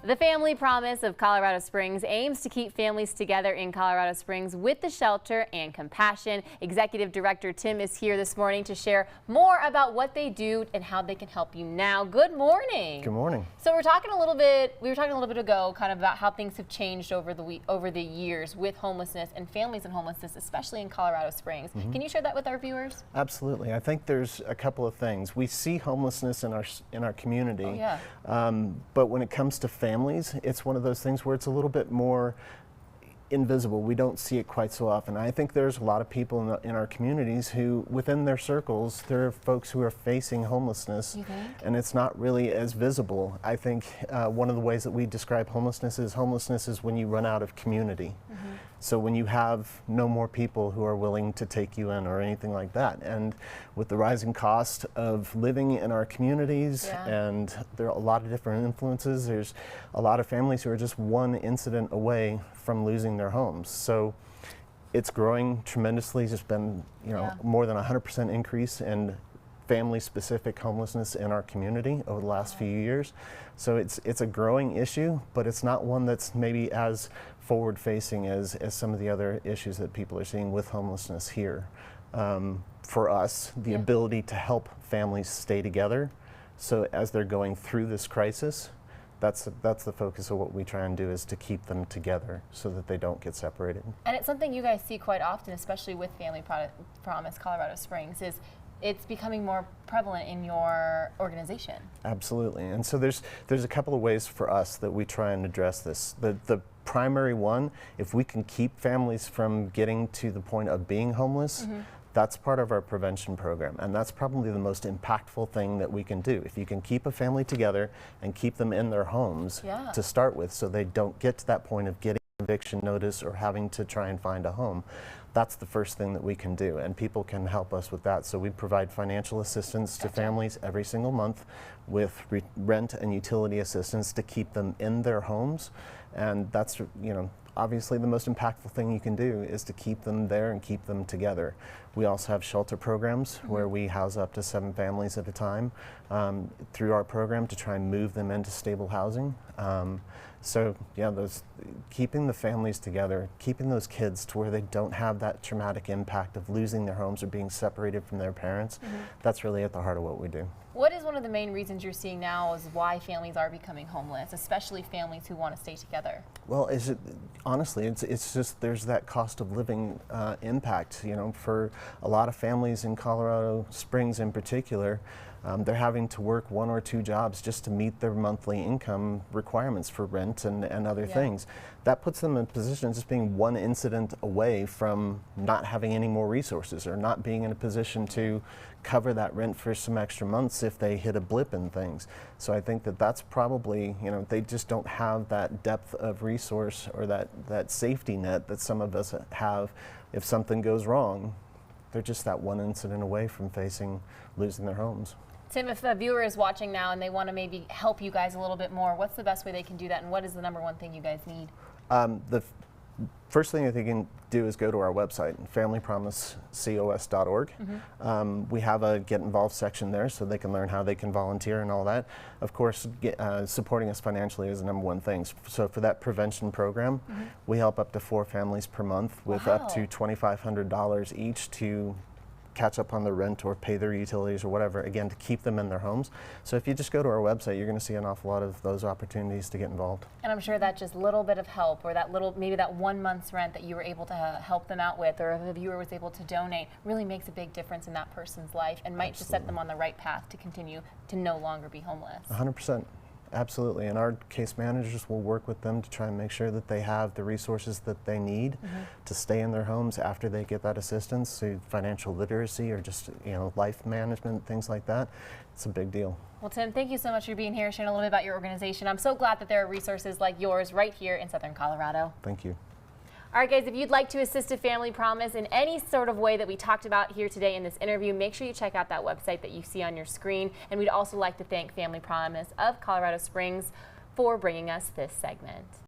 The Family Promise of Colorado Springs aims to keep families together in Colorado Springs with the shelter and compassion. Executive Director Tim is here this morning to share more about what they do and how they can help you now. Good morning. Good morning. So we were talking a little bit ago kind of about how things have changed over the years with homelessness and families in homelessness, especially in Colorado Springs. Can you share that with our viewers? Absolutely. I think there's a couple of things. We see homelessness in our community. Oh, yeah. But when it comes to families, it's one of those things where it's a little bit more invisible. We don't see it quite so often. I think there's a lot of people in our communities who, within their circles, there are folks who are facing homelessness, and it's not really as visible. I think one of the ways that we describe homelessness is when you run out of community. So when you have no more people who are willing to take you in or anything like that. And with the rising cost of living in our communities, and there are a lot of different influences, there's a lot of families who are just one incident away from losing their homes. So it's growing tremendously. There's been, more than 100% increase in family-specific homelessness in our community over the last few years. So it's a growing issue, but it's not one that's maybe as forward-facing as some of the other issues that people are seeing with homelessness here. For us, the ability to help families stay together, so as they're going through this crisis, that's the focus of what we try and do, is to keep them together so that they don't get separated. And it's something you guys see quite often, especially with Family Promise Colorado Springs, is it's becoming more prevalent in your organization. Absolutely. And so there's a couple of ways for us that we try and address this. The primary one, if we can keep families from getting to the point of being homeless, that's part of our prevention program, and that's probably the most impactful thing that we can do. If you can keep a family together and keep them in their homes to start with, so they don't get to that point of getting eviction notice or having to try and find a home, that's the first thing that we can do, and people can help us with that. So we provide financial assistance to families every single month with rent and utility assistance to keep them in their homes, and that's, obviously the most impactful thing you can do is to keep them there and keep them together. We also have shelter programs where we house up to 7 families at a time through our program to try and move them into stable housing. So yeah, keeping the families together, keeping those kids to where they don't have that traumatic impact of losing their homes or being separated from their parents, that's really at the heart of what we do. What is one of the main reasons you're seeing now is why families are becoming homeless, especially families who want to stay together? Well, honestly, it's just there's that cost of living impact. For a lot of families in Colorado Springs in particular, they're having to work 1 or 2 jobs just to meet their monthly income requirements for rent and other things. That puts them in a position of just being one incident away from not having any more resources or not being in a position to cover that rent for some extra months if they hit a blip in things. So I think that's probably, they just don't have that depth of resource or that safety net that some of us have. If something goes wrong, they're just that one incident away from losing their homes. Tim, if a viewer is watching now and they want to maybe help you guys a little bit more, what's the best way they can do that, and what is the #1 thing you guys need? The first thing that they can do is go to our website, familypromisecos.org. We have a Get Involved section there so they can learn how they can volunteer and all that. Of course, supporting us financially is the #1 thing. So for that prevention program, we help up to 4 families per month with up to $2,500 each to catch up on their rent or pay their utilities or whatever, again, to keep them in their homes. So if you just go to our website, you're going to see an awful lot of those opportunities to get involved. And I'm sure that just little bit of help, or maybe that 1 month's rent that you were able to help them out with, or if a viewer was able to donate, really makes a big difference in that person's life and might just set them on the right path to continue to no longer be homeless. 100%. Absolutely, and our case managers will work with them to try and make sure that they have the resources that they need to stay in their homes after they get that assistance, so financial literacy or just life management, things like that. It's a big deal. Well, Tim, thank you so much for being here, sharing a little bit about your organization. I'm so glad that there are resources like yours right here in Southern Colorado. Thank you. All right, guys, if you'd like to assist a Family Promise in any sort of way that we talked about here today in this interview, make sure you check out that website that you see on your screen. And we'd also like to thank Family Promise of Colorado Springs for bringing us this segment.